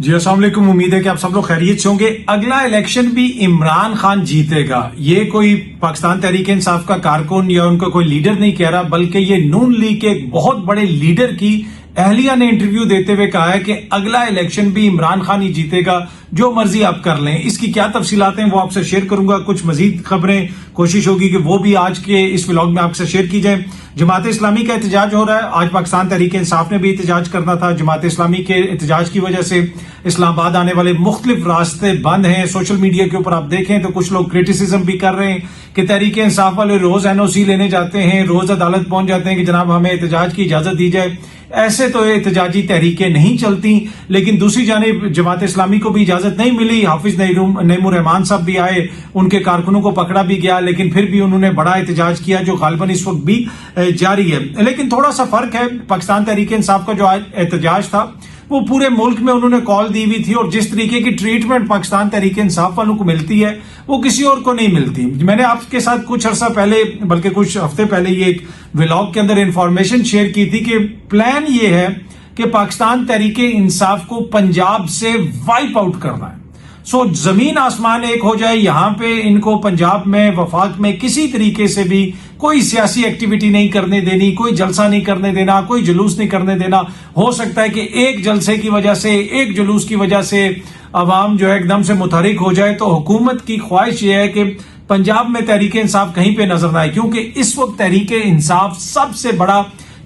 جی السلام علیکم، امید ہے کہ آپ سب لوگ خیریت سے ہوں گے۔ اگلا الیکشن بھی عمران خان جیتے گا، یہ کوئی پاکستان تحریک انصاف کا کارکن یا ان کا کوئی لیڈر نہیں کہہ رہا، بلکہ یہ نون لیگ کے ایک بہت بڑے لیڈر کی اہلیہ نے انٹرویو دیتے ہوئے کہا ہے کہ اگلا الیکشن بھی عمران خان ہی جیتے گا، جو مرضی آپ کر لیں۔ اس کی کیا تفصیلات ہیں وہ آپ سے شیئر کروں گا، کچھ مزید خبریں کوشش ہوگی کہ وہ بھی آج کے اس ولاگ میں آپ سے شیئر کی جائیں۔ جماعت اسلامی کا احتجاج ہو رہا ہے، آج پاکستان تحریک انصاف نے بھی احتجاج کرنا تھا۔ جماعت اسلامی کے احتجاج کی وجہ سے اسلام آباد آنے والے مختلف راستے بند ہیں۔ سوشل میڈیا کے اوپر آپ دیکھیں تو کچھ لوگ کرٹیسزم بھی کر رہے ہیں کہ تحریک انصاف والے روز NOC لینے جاتے ہیں، روز عدالت پہنچ جاتے ہیں کہ جناب ہمیں احتجاج کی اجازت دی جائے۔ ایسے تو احتجاجی تحریکیں نہیں چلتی، لیکن دوسری جانب جماعت اسلامی کو بھی اجازت نہیں ملی۔ حافظ نعیم الرحمان صاحب بھی آئے، ان کے کارکنوں کو پکڑا بھی گیا، لیکن پھر بھی انہوں نے بڑا احتجاج کیا جو غالباً اس وقت بھی جاری ہے۔ لیکن تھوڑا سا فرق ہے، پاکستان تحریک انصاف کا جو احتجاج تھا وہ پورے ملک میں انہوں نے کال دی ہوئی تھی، اور جس طریقے کی ٹریٹمنٹ پاکستان تحریک انصاف والوں کو ملتی ہے وہ کسی اور کو نہیں ملتی۔ میں نے آپ کے ساتھ کچھ عرصہ پہلے، بلکہ کچھ ہفتے پہلے، یہ ایک ولاگ کے اندر انفارمیشن شیئر کی تھی کہ پلان یہ ہے کہ پاکستان تحریک انصاف کو پنجاب سے وائپ آؤٹ کرنا ہے۔ زمین آسمان ایک ہو جائے، یہاں پہ ان کو پنجاب میں وفاق میں کسی طریقے سے بھی کوئی سیاسی ایکٹیویٹی نہیں کرنے دینی، کوئی جلسہ نہیں کرنے دینا، کوئی جلوس نہیں کرنے دینا۔ ہو سکتا ہے کہ ایک جلسے کی وجہ سے، ایک جلوس کی وجہ سے عوام جو ہے ایک دم سے متحرک ہو جائے، تو حکومت کی خواہش یہ ہے کہ پنجاب میں تحریک انصاف کہیں پہ نظر نہ آئے، کیونکہ اس وقت تحریک انصاف سب سے بڑا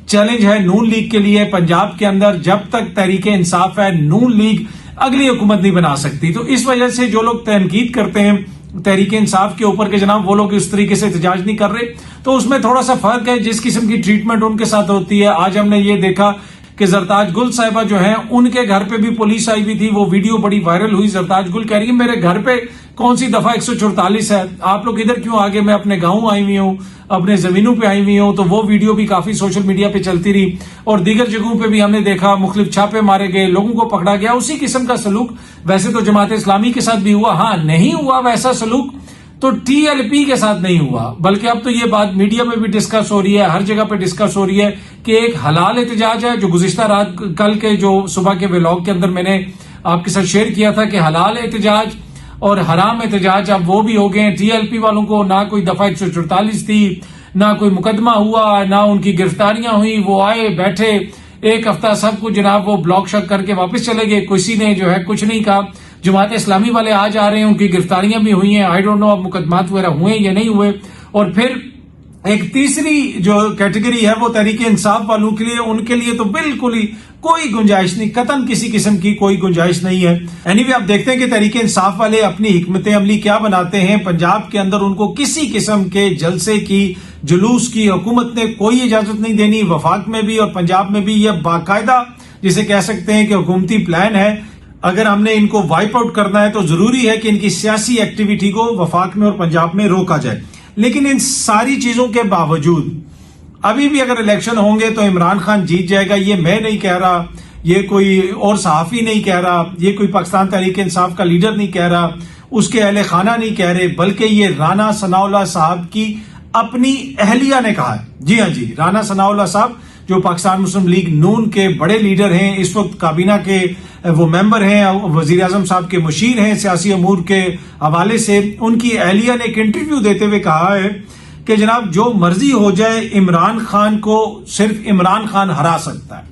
چیلنج ہے نون لیگ کے لیے پنجاب کے اندر۔ جب تک تحریک انصاف ہے، نون لیگ اگلی حکومت نہیں بنا سکتی۔ تو اس وجہ سے جو لوگ تنقید کرتے ہیں تحریک انصاف کے اوپر کہ جناب وہ لوگ اس طریقے سے احتجاج نہیں کر رہے، تو اس میں تھوڑا سا فرق ہے جس قسم کی ٹریٹمنٹ ان کے ساتھ ہوتی ہے۔ آج ہم نے یہ دیکھا کہ زرتاج گل صاحبہ جو ہیں، ان کے گھر پہ بھی پولیس آئی ہوئی تھی، وہ ویڈیو بڑی وائرل ہوئی۔ زرتاج گل کہہ رہی ہے میرے گھر پہ کون سی دفعہ 144 ہے، آپ لوگ ادھر کیوں آگے، میں اپنے گاؤں آئی ہوئی ہوں، اپنے زمینوں پہ آئی ہوئی ہوں۔ تو وہ ویڈیو بھی کافی سوشل میڈیا پہ چلتی رہی، اور دیگر جگہوں پہ بھی ہم نے دیکھا مختلف چھاپے مارے گئے، لوگوں کو پکڑا گیا۔ اسی قسم کا سلوک ویسے تو جماعت اسلامی کے ساتھ بھی ہوا، ہاں نہیں ہوا ویسا سلوک تو TLP کے ساتھ نہیں ہوا، بلکہ اب تو یہ بات میڈیا میں بھی ڈسکس ہو رہی ہے، ہر جگہ پہ ڈسکس ہو رہی ہے کہ ایک حلال احتجاج ہے، جو گزشتہ رات کل کے جو صبح کے ولاگ کے اندر میں نے آپ کے ساتھ شیئر کیا تھا کہ حلال احتجاج اور حرام احتجاج اب وہ بھی ہو گئے ہیں۔ TLP والوں کو نہ کوئی دفعہ 144 تھی، نہ کوئی مقدمہ ہوا، نہ ان کی گرفتاریاں ہوئی، وہ آئے بیٹھے ایک ہفتہ سب کو جناب وہ بلاک شک کر کے واپس چلے گئے، کسی نے جو ہے کچھ نہیں کہا۔ جماعت اسلامی والے آج آ رہے ہیں، ان کی گرفتاریاں بھی ہوئی ہیں، آئی ڈونٹ نو اب مقدمات وغیرہ ہوئے یا نہیں ہوئے۔ اور پھر ایک تیسری جو کیٹیگری ہے وہ تحریک انصاف والوں کے لیے، ان کے لیے تو بالکل ہی کوئی گنجائش نہیں، قطعاً کسی قسم کی کوئی گنجائش نہیں ہے۔ اینی آپ دیکھتے ہیں کہ تحریک انصاف والے اپنی حکمت عملی کیا بناتے ہیں۔ پنجاب کے اندر ان کو کسی قسم کے جلسے کی، جلوس کی حکومت نے کوئی اجازت نہیں دینی، وفاق میں بھی اور پنجاب میں بھی۔ یہ باقاعدہ جسے کہہ سکتے ہیں کہ حکومتی پلان ہے۔ اگر ہم نے ان کو وائپ آؤٹ کرنا ہے تو ضروری ہے کہ ان کی سیاسی ایکٹیویٹی کو وفاق میں اور پنجاب میں روکا جائے۔ لیکن ان ساری چیزوں کے باوجود ابھی بھی اگر الیکشن ہوں گے تو عمران خان جیت جائے گا۔ یہ میں نہیں کہہ رہا، یہ کوئی اور صحافی نہیں کہہ رہا، یہ کوئی پاکستان تحریک انصاف کا لیڈر نہیں کہہ رہا، اس کے اہل خانہ نہیں کہہ رہے، بلکہ یہ رانا ثناءاللہ صاحب کی اپنی اہلیہ نے کہا ہے۔ جی ہاں جی، رانا ثناءاللہ صاحب جو پاکستان مسلم لیگ نون کے بڑے لیڈر ہیں، اس وقت کابینہ کے وہ ممبر ہیں، وزیر اعظم صاحب کے مشیر ہیں سیاسی امور کے حوالے سے، ان کی اہلیہ نے ایک انٹرویو دیتے ہوئے کہا ہے کہ جناب جو مرضی ہو جائے، عمران خان کو صرف عمران خان ہرا سکتا ہے۔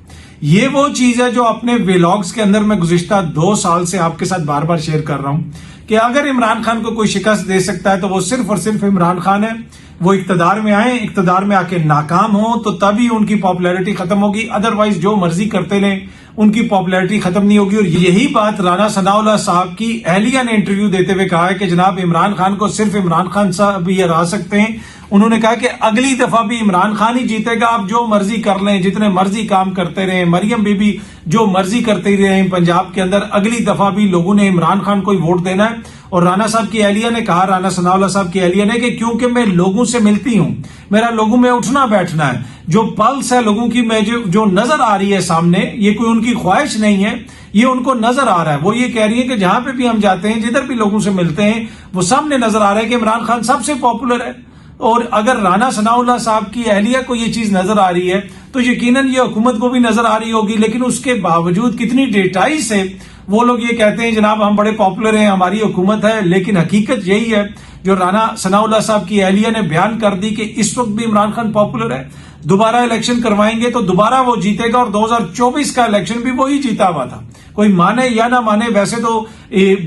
یہ وہ چیز ہے جو اپنے ولاگز کے اندر میں گزشتہ 2 سال سے آپ کے ساتھ بار بار شیئر کر رہا ہوں کہ اگر عمران خان کو کوئی شکست دے سکتا ہے تو وہ صرف اور صرف عمران خان ہے۔ وہ اقتدار میں آئیں، اقتدار میں آ کے ناکام ہوں تو تبھی ان کی پاپولیرٹی ختم ہوگی، ادروائز جو مرضی کرتے لیں ان کی پاپولیرٹی ختم نہیں ہوگی۔ اور یہی بات رانا ثناءاللہ صاحب کی اہلیہ نے انٹرویو دیتے ہوئے کہا ہے کہ جناب عمران خان کو صرف عمران خان صاحب ہی ہرا سکتے ہیں۔ انہوں نے کہا کہ اگلی دفعہ بھی عمران خان ہی جیتے گا، آپ جو مرضی کر لیں، جتنے مرضی کام کرتے رہیں، مریم بی بی جو مرضی کرتے رہیں پنجاب کے اندر، اگلی دفعہ بھی لوگوں نے عمران خان کو ہی ووٹ دینا ہے۔ اور رانا صاحب کی اہلیہ نے کہا، رانا ثناءاللہ صاحب کی اہلیہ نے، کہ کیونکہ میں لوگوں سے ملتی ہوں، میرا لوگوں میں اٹھنا بیٹھنا ہے، جو پلس ہے لوگوں کی میں جو نظر آ رہی ہے سامنے، یہ کوئی ان کی خواہش نہیں ہے، یہ ان کو نظر آ رہا ہے۔ وہ یہ کہہ رہی ہے کہ جہاں پہ بھی ہم جاتے ہیں، جدھر بھی لوگوں سے ملتے ہیں، وہ سامنے نظر آ رہا ہے کہ عمران خان سب سے پاپولر ہے۔ اور اگر رانا ثناء اللہ صاحب کی اہلیہ کو یہ چیز نظر آ رہی ہے تو یقیناً یہ حکومت کو بھی نظر آ رہی ہوگی، لیکن اس کے باوجود کتنی ڈیٹائی سے وہ لوگ یہ کہتے ہیں جناب ہم بڑے پاپولر ہیں، ہماری حکومت ہے، لیکن حقیقت یہی ہے جو رانا ثناء اللہ صاحب کی اہلیہ نے بیان کر دی کہ اس وقت بھی عمران خان پاپولر ہے، دوبارہ الیکشن کروائیں گے تو دوبارہ وہ جیتے گا، اور 2024 کا الیکشن بھی وہی جیتا ہوا تھا، کوئی مانے یا نہ مانے۔ ویسے تو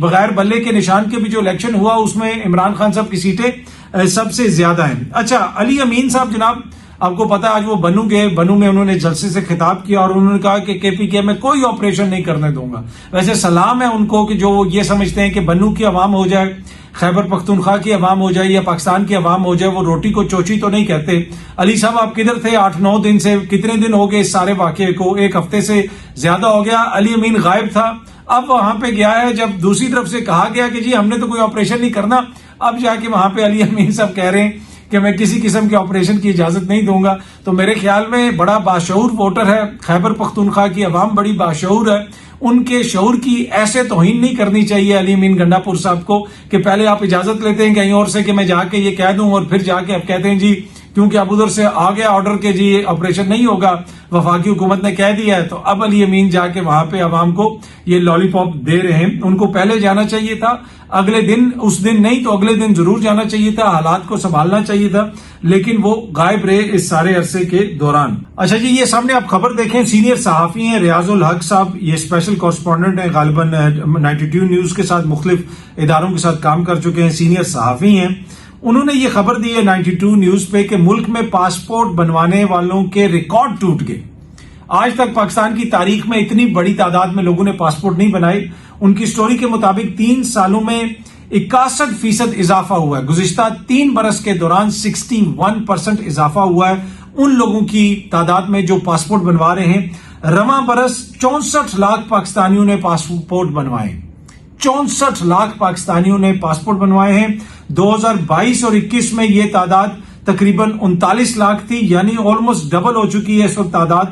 بغیر بلے کے نشان کے بھی جو الیکشن ہوا اس میں عمران خان صاحب کی سیٹیں سب سے زیادہ ہیں۔ اچھا، علی امین صاحب جناب آپ کو پتا آج وہ بنو گئے، بنو میں انہوں نے جلسے سے خطاب کیا اور انہوں نے کہا کہ کے پی کے میں کوئی آپریشن نہیں کرنے دوں گا۔ ویسے سلام ہے ان کو کہ جو یہ سمجھتے ہیں کہ بنو کی عوام ہو جائے، خیبر پختونخوا کی عوام ہو جائے یا پاکستان کی عوام ہو جائے، وہ روٹی کو چوچی تو نہیں کہتے۔ علی صاحب آپ کدھر تھے 8-9 دن سے؟ کتنے دن ہو گئے اس سارے واقعے کو؟ 1 ہفتے سے زیادہ ہو گیا۔ علی امین غائب تھا، اب وہاں پہ گیا ہے۔ جب دوسری طرف سے کہا گیا کہ جی ہم نے تو کوئی آپریشن نہیں کرنا، اب جا کے وہاں پہ علی امین صاحب کہہ رہے ہیں کہ میں کسی قسم کے آپریشن کی اجازت نہیں دوں گا۔ تو میرے خیال میں بڑا باشعور ووٹر ہے، خیبر پختونخوا کی عوام بڑی باشعور ہے، ان کے شعور کی ایسے توہین نہیں کرنی چاہیے علی امین گنڈا پور صاحب کو کہ پہلے آپ اجازت لیتے ہیں کہیں اور سے کہ میں جا کے یہ کہہ دوں اور پھر جا کے آپ کہتے ہیں جی کیونکہ اب ادھر سے آ گیا آرڈر کہ جی آپریشن نہیں ہوگا، وفاقی حکومت نے کہہ دیا ہے، تو اب علی امین جا کے وہاں پہ عوام کو یہ لالی پاپ دے رہے ہیں۔ ان کو پہلے جانا چاہیے تھا، اگلے دن، اس دن نہیں تو اگلے دن ضرور جانا چاہیے تھا، حالات کو سنبھالنا چاہیے تھا، لیکن وہ غائب رہے اس سارے عرصے کے دوران۔ اچھا جی، یہ سامنے آپ خبر دیکھیں، سینئر صحافی ہیں ریاض الحق صاحب، یہ اسپیشل کورسپونڈنٹ ہیں، غالباً 92 نیوز کے ساتھ مختلف اداروں کے ساتھ کام کر چکے ہیں، سینئر صحافی ہیں۔ انہوں نے یہ خبر دی ہے 92 نیوز پہ کہ ملک میں پاسپورٹ بنوانے والوں کے ریکارڈ ٹوٹ گئے۔ آج تک پاکستان کی تاریخ میں اتنی بڑی تعداد میں لوگوں نے پاسپورٹ نہیں بنائے۔ ان کی سٹوری کے مطابق 3 سالوں میں 61% اضافہ ہوا ہے، گزشتہ 3 برس کے دوران 61% اضافہ ہوا ہے ان لوگوں کی تعداد میں جو پاسپورٹ بنوا رہے ہیں۔ رواں برس 64 لاکھ پاکستانیوں نے پاسپورٹ بنوائے، 64 لاکھ پاکستانیوں نے پاسپورٹ بنوائے ہیں۔ 2022 اور 21 میں یہ تعداد تقریباً 39 لاکھ تھی، یعنی آلموسٹ ڈبل ہو چکی ہے اس وقت تعداد۔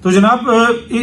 تو جناب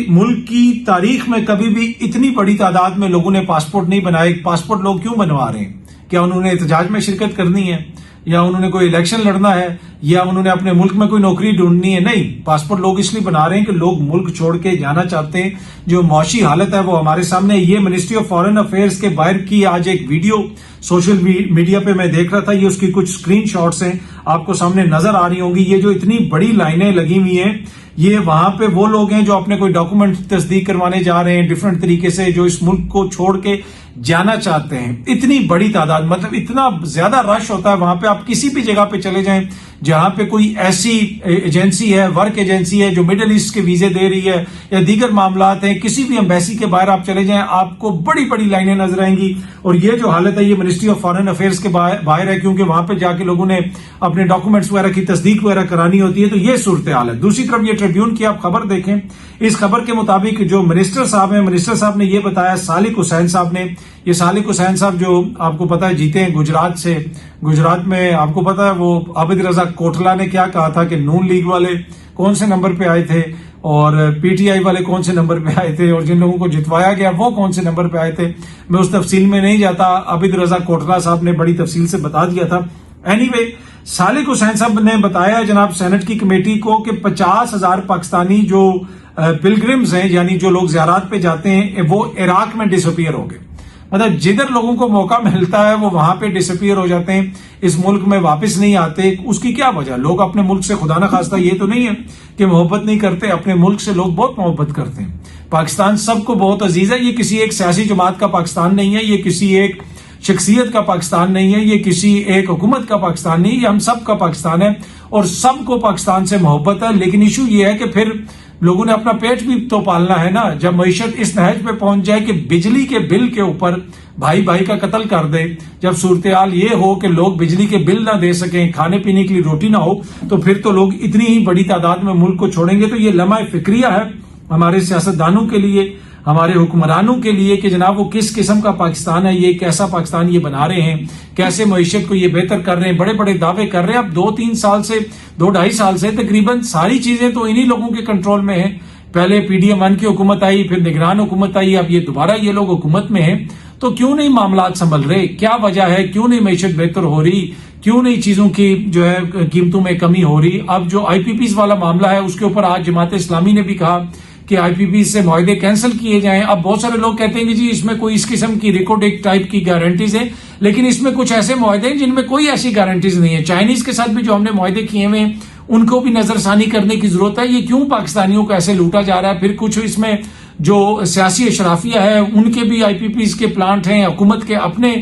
ملک کی تاریخ میں کبھی بھی اتنی بڑی تعداد میں لوگوں نے پاسپورٹ نہیں بنائے۔ پاسپورٹ لوگ کیوں بنوا رہے ہیں؟ کیا انہوں نے احتجاج میں شرکت کرنی ہے، یا انہوں نے کوئی الیکشن لڑنا ہے، یا انہوں نے اپنے ملک میں کوئی نوکری ڈھونڈنی ہے؟ نہیں، پاسپورٹ لوگ اس لیے بنا رہے ہیں کہ لوگ ملک چھوڑ کے جانا چاہتے ہیں۔ جو معاشی حالت ہے وہ ہمارے سامنے، یہ منسٹری آف فارن افیئرز کے باہر کی آج ایک ویڈیو سوشل میڈیا پہ میں دیکھ رہا تھا، یہ اس کی کچھ اسکرین شاٹس ہیں، آپ کو سامنے نظر آ رہی ہوں گی۔ یہ جو اتنی بڑی لائنیں لگی ہوئی ہیں، یہ وہاں پہ وہ لوگ ہیں جو اپنے کوئی ڈاکومنٹ تصدیق کروانے جا رہے ہیں ڈیفرنٹ طریقے سے، جو اس ملک کو چھوڑ کے جانا چاہتے ہیں۔ اتنی بڑی تعداد، مطلب اتنا زیادہ رش ہوتا ہے وہاں پہ، آپ کسی بھی جگہ پہ چلے جائیں جہاں پہ کوئی ایسی ایجنسی ہے، ورک ایجنسی ہے جو مڈل ایسٹ کے ویزے دے رہی ہے یا دیگر معاملات ہیں، کسی بھی ایمبیسی کے باہر آپ چلے جائیں آپ کو بڑی بڑی لائنیں نظر آئیں گی۔ اور یہ جو حالت ہے یہ منسٹری آف فارن افیئرز کے باہر ہے، کیونکہ وہاں پہ جا کے لوگوں نے اپنے ڈاکومنٹس وغیرہ کی تصدیق وغیرہ کرانی ہوتی ہے، تو یہ صورتحال ہے۔ دوسری طرف یہ ٹریبیون کی آپ خبر دیکھیں، اس خبر کے مطابق جو منسٹر صاحب ہیں، منسٹر صاحب نے یہ بتایا، سالک حسین صاحب نے، یہ سالک حسین صاحب جو آپ کو پتا ہے جیتے ہیں گجرات سے، گجرات میں آپ کو پتا ہے وہ عابد رضا کوٹلا نے کیا کہا تھا کہ نون لیگ والے کون سے نمبر پہ آئے تھے اور پی ٹی آئی والے کون سے نمبر پہ آئے تھے، اور جن لوگوں کو جتوایا گیا وہ کون سے نمبر پہ آئے تھے۔ میں اس تفصیل میں نہیں جاتا، عابد رضا کوٹلا صاحب نے بڑی تفصیل سے بتا دیا تھا۔ اینی وے، سالک حسین صاحب نے بتایا جناب سینٹ کی کمیٹی کو کہ 50,000 پاکستانی جو پلگرمز ہیں، یعنی جو لوگ زیارات پہ جاتے ہیں، وہ عراق میں ڈس اپیئر ہو گئے۔ مطلب جدھر لوگوں کو موقع ملتا ہے وہ وہاں پہ ڈس اپیئر ہو جاتے ہیں، اس ملک میں واپس نہیں آتے۔ اس کی کیا وجہ؟ لوگ اپنے ملک سے خدا نہ خواستہ یہ تو نہیں ہے کہ محبت نہیں کرتے، اپنے ملک سے لوگ بہت محبت کرتے ہیں۔ پاکستان سب کو بہت عزیز ہے، یہ کسی ایک سیاسی جماعت کا پاکستان نہیں ہے، یہ کسی ایک شخصیت کا پاکستان نہیں ہے، یہ کسی ایک حکومت کا پاکستان نہیں ہے، یہ ہم سب کا پاکستان ہے اور سب کو پاکستان سے محبت ہے۔ لیکن ایشو یہ ہے کہ پھر لوگوں نے اپنا پیٹ بھی تو پالنا ہے نا۔ جب معیشت اس نہج پہ پہنچ جائے کہ بجلی کے بل کے اوپر بھائی بھائی کا قتل کر دے، جب صورتحال یہ ہو کہ لوگ بجلی کے بل نہ دے سکیں، کھانے پینے کے لیے روٹی نہ ہو، تو پھر تو لوگ اتنی ہی بڑی تعداد میں ملک کو چھوڑیں گے۔ تو یہ لمحہ فکریہ ہے ہمارے سیاستدانوں کے لیے، ہمارے حکمرانوں کے لیے کہ جناب وہ کس قسم کا پاکستان ہے، یہ کیسا پاکستان یہ بنا رہے ہیں، کیسے معیشت کو یہ بہتر کر رہے ہیں، بڑے بڑے دعوے کر رہے ہیں۔ اب 2-3 سال سے، 2-2.5 سال سے تقریباً ساری چیزیں تو انہی لوگوں کے کنٹرول میں ہیں۔ پہلے پی ڈی ایم 1 کی حکومت آئی، پھر نگران حکومت آئی، اب یہ دوبارہ یہ لوگ حکومت میں ہیں، تو کیوں نہیں معاملات سنبھل رہے؟ کیا وجہ ہے؟ کیوں نہیں معیشت بہتر ہو رہی؟ کیوں نہیں چیزوں کی جو ہے قیمتوں میں کمی ہو رہی؟ اب جو آئی پی پیز والا معاملہ ہے اس کے اوپر آج جماعت اسلامی نے بھی کہا کہ آئی پی پی سے معاہدے کینسل کیے جائیں. اب بہت سارے لوگ کہتے ہیں کہ جی اس میں کوئی اس قسم کی ریکوڈیک ٹائپ کی گارنٹیز ہیں، لیکن اس میں کچھ ایسے معاہدے ہیں جن میں کوئی ایسی گارنٹیز نہیں ہے. چائنیز کے ساتھ بھی جو ہم نے معاہدے کیے ہوئے ہیں ان کو بھی نظر ثانی کرنے کی ضرورت ہے. یہ کیوں پاکستانیوں کو ایسے لوٹا جا رہا ہے؟ پھر کچھ اس میں جو سیاسی اشرافیہ ہے ان کے بھی آئی پی پیز کے پلانٹ ہیں، حکومت کے اپنے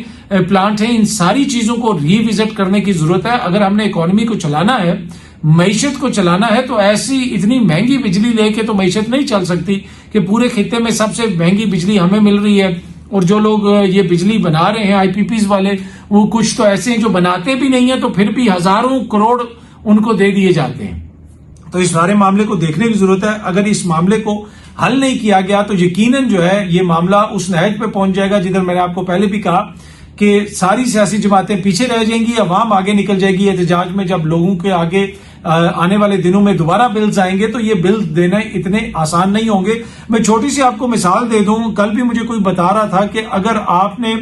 پلانٹ ہیں. ان ساری چیزوں کو ری وزٹ کرنے کی ضرورت ہے. اگر ہم نے اکانومی کو چلانا ہے، معیشت کو چلانا ہے، تو ایسی اتنی مہنگی بجلی لے کے تو معیشت نہیں چل سکتی کہ پورے خطے میں سب سے مہنگی بجلی ہمیں مل رہی ہے، اور جو لوگ یہ بجلی بنا رہے ہیں آئی پی پیز والے وہ کچھ تو ایسے ہیں جو بناتے بھی نہیں ہیں تو پھر بھی ہزاروں کروڑ ان کو دے دیے جاتے ہیں. تو اس سارے معاملے کو دیکھنے کی ضرورت ہے. اگر اس معاملے کو حل نہیں کیا گیا تو یقیناً جو ہے یہ معاملہ اس نہج پہ پہنچ جائے گا جدھر میں نے آپ کو پہلے بھی کہا کہ ساری سیاسی جماعتیں پیچھے رہ جائیں گی، عوام آگے نکل جائے گی احتجاج میں. جب لوگوں کے آگے آنے والے دنوں میں دوبارہ بلز آئیں گے تو یہ بل دینا اتنے آسان نہیں ہوں گے. میں چھوٹی سی آپ کو مثال دے دوں. کل بھی مجھے کوئی بتا رہا تھا کہ اگر آپ نے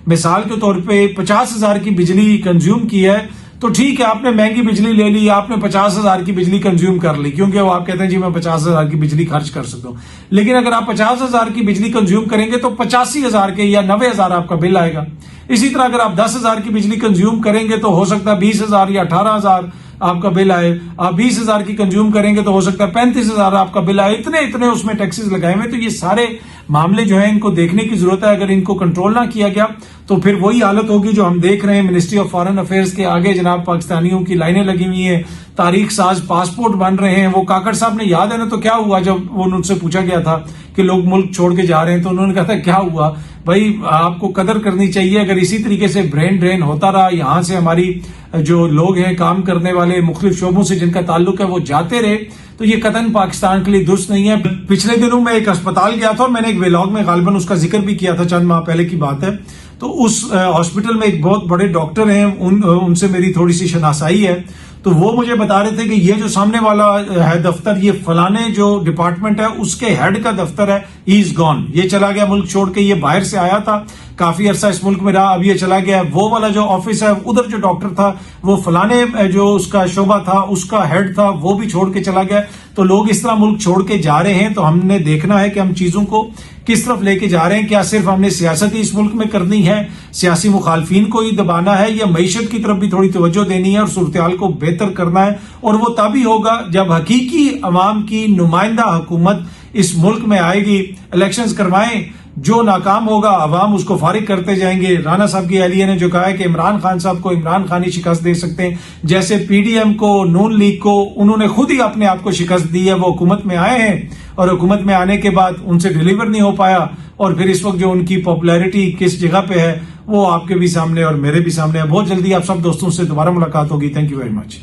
مثال کے طور پہ 50,000 کی بجلی کنزیوم کی ہے تو ٹھیک ہے، آپ نے مہنگی بجلی لے لی، آپ نے 50,000 کی بجلی کنزیوم کر لی کیونکہ وہ آپ کہتے ہیں جی میں 50,000 کی بجلی خرچ کر سکتا ہوں. لیکن اگر آپ 50,000 کی بجلی کنزیوم کریں گے تو 85,000 کے یا 90,000 آپ کا بل آئے گا. اسی طرح اگر آپ 10,000 کی بجلی کنزیوم کریں گے تو ہو سکتا ہے 20,000 یا 18,000 آپ کا بل آئے. آپ 20,000 کی کنزیوم کریں گے تو ہو سکتا ہے 35,000 آپ کا بل آئے. اتنے اس میں ٹیکسز لگائے ہوئے. تو یہ سارے معاملے جو ہیں ان کو دیکھنے کی ضرورت ہے. اگر ان کو کنٹرول نہ کیا گیا تو پھر وہی حالت ہوگی جو ہم دیکھ رہے ہیں. منسٹری آف فارن افیئرز کے آگے جناب پاکستانیوں کی لائنیں لگی ہوئی ہیں، تاریخ ساز پاسپورٹ بن رہے ہیں. وہ کاکڑ صاحب نے یاد ہے نا تو کیا ہوا جب ان سے پوچھا گیا تھا کہ لوگ ملک چھوڑ کے جا رہے ہیں تو انہوں نے کہا تھا کیا ہوا بھائی، آپ کو قدر کرنی چاہیے. اگر اسی طریقے سے برین ڈرین ہوتا رہا، یہاں سے ہماری جو لوگ ہیں کام کرنے والے مختلف شعبوں سے جن کا تعلق ہے وہ جاتے رہے تو یہ قطعاً پاکستان کے لیے درست نہیں ہے. پچھلے دنوں میں ایک اسپتال گیا تھا اور میں نے ایک ویلاگ میں غالباً اس کا ذکر بھی کیا تھا، چند ماہ پہلے کی بات ہے. تو اس ہاسپٹل میں ایک بہت بڑے ڈاکٹر ہیں، ان سے میری تھوڑی سی شناسائی ہے. تو وہ مجھے بتا رہے تھے کہ یہ جو سامنے والا ہے دفتر، یہ فلانے جو ڈپارٹمنٹ ہے اس کے ہیڈ کا دفتر ہے، ہی از گون، یہ چلا گیا ملک چھوڑ کے. یہ باہر سے آیا تھا، کافی عرصہ اس ملک میں رہا، اب یہ چلا گیا. وہ والا جو آفس ہے ادھر جو ڈاکٹر تھا وہ فلانے جو اس کا شعبہ تھا اس کا ہیڈ تھا وہ بھی چھوڑ کے چلا گیا. تو لوگ اس طرح ملک چھوڑ کے جا رہے ہیں. تو ہم نے دیکھنا ہے کہ ہم چیزوں کو کس طرف لے کے جا رہے ہیں. کیا صرف ہم نے سیاست ہی اس ملک میں کرنی ہے، سیاسی مخالفین کو ہی دبانا ہے، یا معیشت کی طرف بھی تھوڑی توجہ دینی ہے اور صورتحال کو بہتر کرنا ہے؟ اور وہ تب ہی ہوگا جب حقیقی عوام کی نمائندہ حکومت اس ملک میں آئے گی. الیکشنز کروائیں، جو ناکام ہوگا عوام اس کو فارغ کرتے جائیں گے. رانا صاحب کی اہلیہ نے جو کہا ہے کہ عمران خان صاحب کو عمران خان ہی شکست دے سکتے ہیں، جیسے پی ڈی ایم کو، نون لیگ کو انہوں نے خود ہی اپنے آپ کو شکست دی ہے. وہ حکومت میں آئے ہیں اور حکومت میں آنے کے بعد ان سے ڈیلیور نہیں ہو پایا، اور پھر اس وقت جو ان کی پاپولیرٹی کس جگہ پہ ہے وہ آپ کے بھی سامنے اور میرے بھی سامنے ہے. بہت جلدی آپ سب دوستوں سے دوبارہ ملاقات ہوگی. Thank you very much.